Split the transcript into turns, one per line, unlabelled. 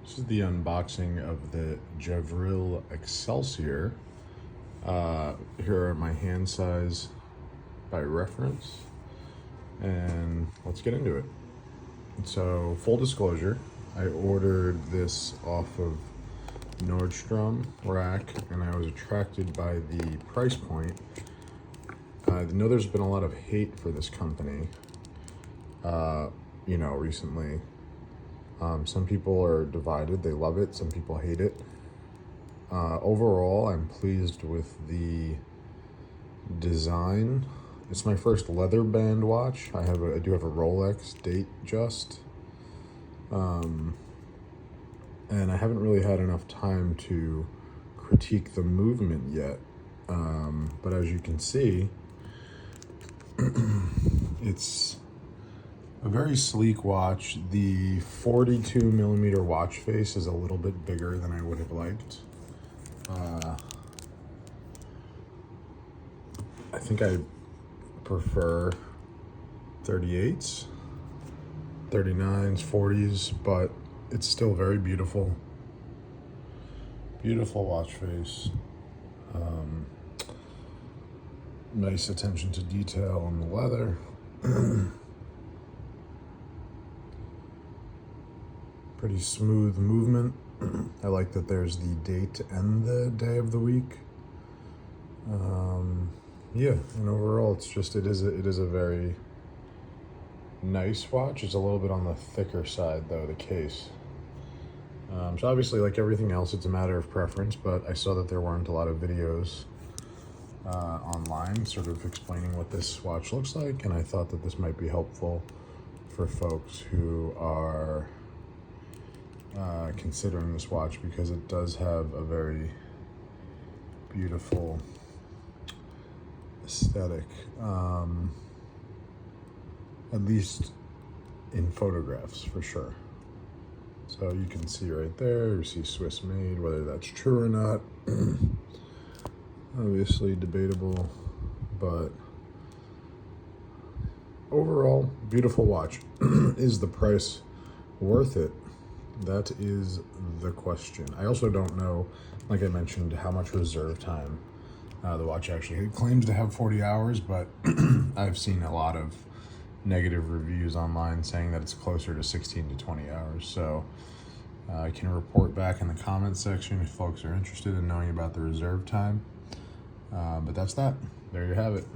This is the unboxing of the Gevril Excelsior. Here are my hand size by reference, and let's get into it. So, full disclosure, I ordered this off of Nordstrom rack, and I was attracted by the price point. I know there's been a lot of hate for this company, recently. Some people are divided, they love it, some people hate it. Overall, I'm pleased with the design. It's my first leather band watch. I do have a Rolex Datejust. And I haven't really had enough time to critique the movement yet. But as you can see, it's a very sleek watch. The 42 millimeter watch face is a little bit bigger than I would have liked. I think I prefer 38s, 39s, 40s, but it's still very beautiful. Beautiful watch face. Nice attention to detail on the leather. Pretty smooth movement. I like that there's the date and the day of the week. And overall, it is a very nice watch. It's a little bit on the thicker side though, the case. So obviously, like everything else, it's a matter of preference, but I saw that there weren't a lot of videos online sort of explaining what this watch looks like, and I thought that this might be helpful for folks who are considering this watch, because it does have a very beautiful aesthetic, at least in photographs for sure. So you can see right there, you see Swiss made, whether that's true or not, obviously debatable, but overall, beautiful watch. Is the price worth it? That is the question. I also don't know, like I mentioned, how much reserve time the watch actually claims to have 40 hours, but I've seen a lot of negative reviews online saying that it's closer to 16 to 20 hours. So I can report back in the comments section if folks are interested in knowing about the reserve time. But that's that. There you have it.